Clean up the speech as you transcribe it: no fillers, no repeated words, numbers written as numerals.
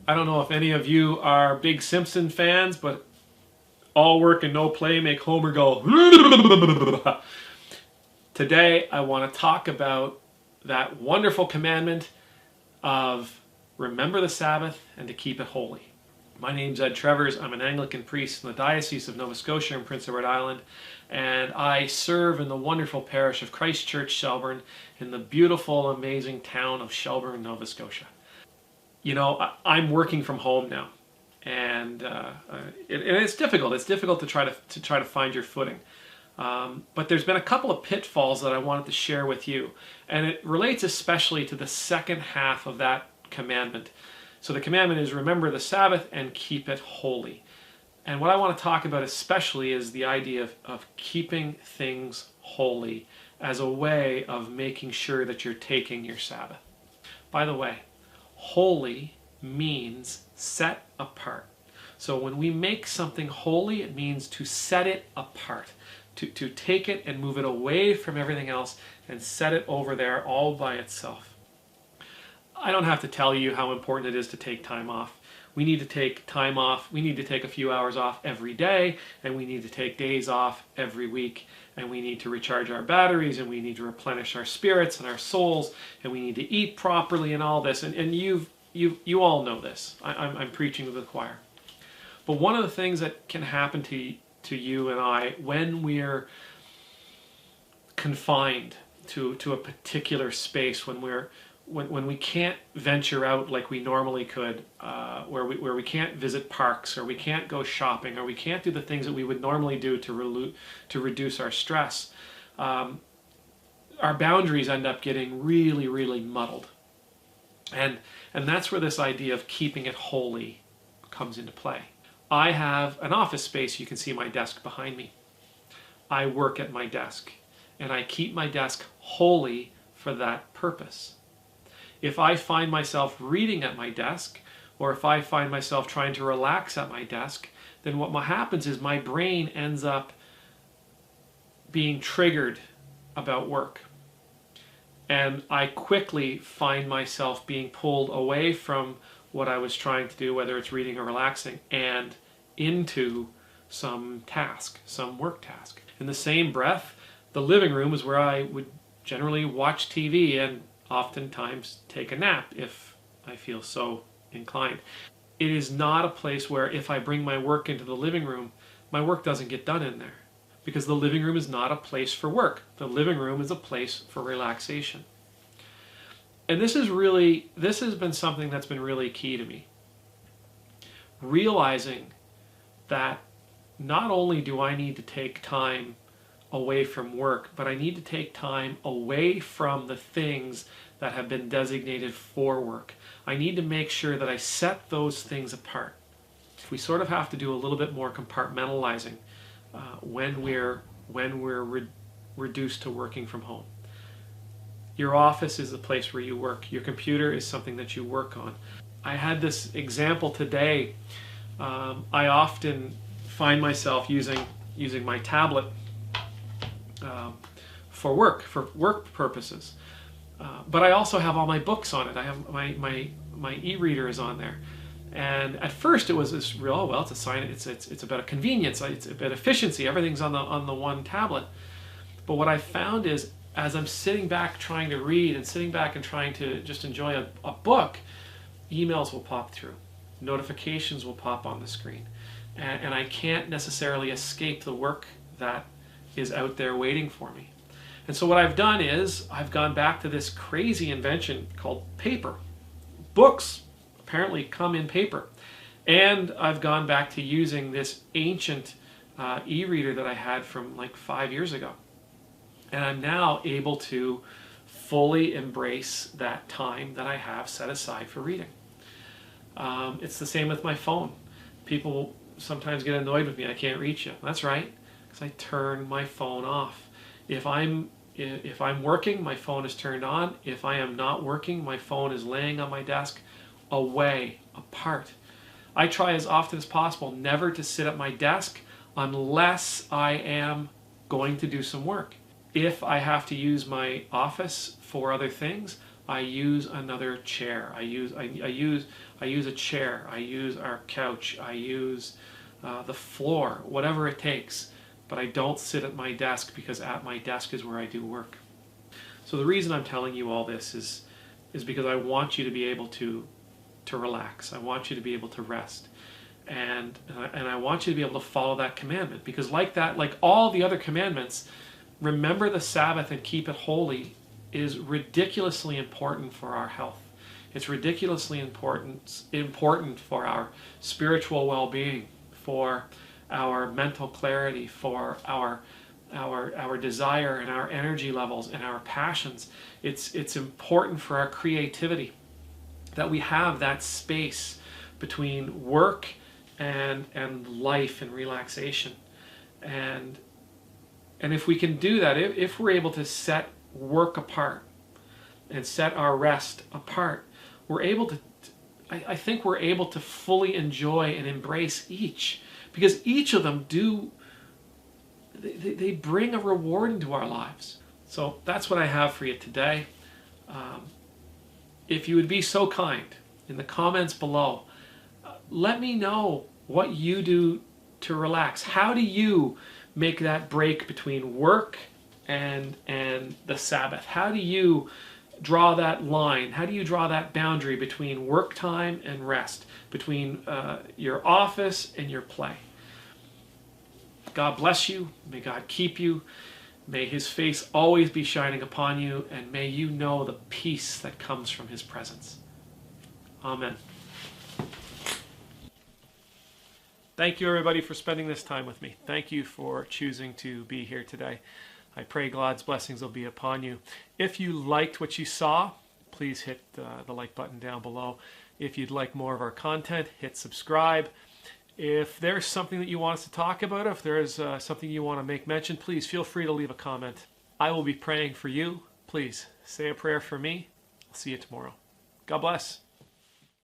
I don't know if any of you are big Simpson fans, but all work and no play make Homer go. Today I want to talk about that wonderful commandment of remember the Sabbath and to keep it holy. My name's Ed Trevors. I'm an Anglican priest in the Diocese of Nova Scotia and Prince Edward Island, and I serve in the wonderful parish of Christ Church, Shelburne, in the beautiful, amazing town of Shelburne, Nova Scotia. You know, I'm working from home now, and it's difficult. It's difficult to try to find your footing. But there's been a couple of pitfalls that I wanted to share with you, and it relates especially to the second half of that commandment. So the commandment is remember the Sabbath and keep it holy. And what I want to talk about especially is the idea of keeping things holy as a way of making sure that you're taking your Sabbath. By the way, holy means set apart. So when we make something holy, it means to set it apart. To take it and move it away from everything else and set it over there all by itself. I don't have to tell you how important it is to take time off. We need to take time off. We need to take a few hours off every day, and we need to take days off every week, and we need to recharge our batteries, and we need to replenish our spirits and our souls, and we need to eat properly and all this. And you all know this. I'm preaching to the choir. But one of the things that can happen to you and I when we're confined to a particular space, when we can't venture out like we normally could, where we can't visit parks, or we can't go shopping, or we can't do the things that we would normally do to reduce our stress, our boundaries end up getting really, really muddled. And that's where this idea of keeping it holy comes into play. I have an office space. You can see my desk behind me. I work at my desk, and I keep my desk holy for that purpose. If I find myself reading at my desk, or if I find myself trying to relax at my desk, then what happens is my brain ends up being triggered about work. And I quickly find myself being pulled away from what I was trying to do, whether it's reading or relaxing, and into some task, some work task. In the same breath, the living room is where I would generally watch TV and oftentimes take a nap if I feel so inclined. It is not a place where if I bring my work into the living room, my work doesn't get done in there. Because the living room is not a place for work. The living room is a place for relaxation. And this has been something that's been really key to me. Realizing that not only do I need to take time away from work, but I need to take time away from the things that have been designated for work. I need to make sure that I set those things apart. We sort of have to do a little bit more compartmentalizing when we're reduced to working from home. Your office is the place where you work. Your computer is something that you work on. I had this example today. I often find myself using my tablet for work purposes. But I also have all my books on it. I have my e-reader is on there. And at first it was this real, oh well, it's a sign. It's about a convenience. It's about efficiency. Everything's on the one tablet. But what I found is, as I'm sitting back trying to read and sitting back and trying to just enjoy a book, emails will pop through, notifications will pop on the screen, and I can't necessarily escape the work that is out there waiting for me. And so what I've done is I've gone back to this crazy invention called paper. Books apparently come in paper. And I've gone back to using this ancient e-reader that I had from like 5 years ago. And I'm now able to fully embrace that time that I have set aside for reading. It's the same with my phone. People sometimes get annoyed with me. I can't reach you. That's right, because I turn my phone off. If I'm working, my phone is turned on. If I am not working, my phone is laying on my desk, away, apart. I try as often as possible never to sit at my desk unless I am going to do some work. If I have to use my office for other things, I use another chair. I use a chair. I use our couch. I use the floor, whatever it takes. But I don't sit at my desk, because at my desk is where I do work. So the reason I'm telling you all this is because I want you to be able to relax. I want you to be able to rest. And I want you to be able to follow that commandment, because like all the other commandments, remember the Sabbath and keep it holy is ridiculously important for our health. It's ridiculously important for our spiritual well-being, for our mental clarity, for our desire and our energy levels and our passions. It's important for our creativity that we have that space between work and life and relaxation. And if we can do that, if we're able to set work apart and set our rest apart, we're able to, I think we're able to fully enjoy and embrace each, because each of them they bring a reward into our lives. So that's what I have for you today. If you would be so kind, in the comments below, let me know what you do to relax. How do you make that break between work and the Sabbath? How do you draw that line? How do you draw that boundary between work time and rest, between your office and your play? God bless you. May God keep you. May His face always be shining upon you, and may you know the peace that comes from His presence. Amen. Thank you, everybody, for spending this time with me. Thank you for choosing to be here today. I pray God's blessings will be upon you. If you liked what you saw, please hit the like button down below. If you'd like more of our content, hit subscribe. If there's something that you want us to talk about, if there's something you want to make mention, please feel free to leave a comment. I will be praying for you. Please say a prayer for me. I'll see you tomorrow. God bless.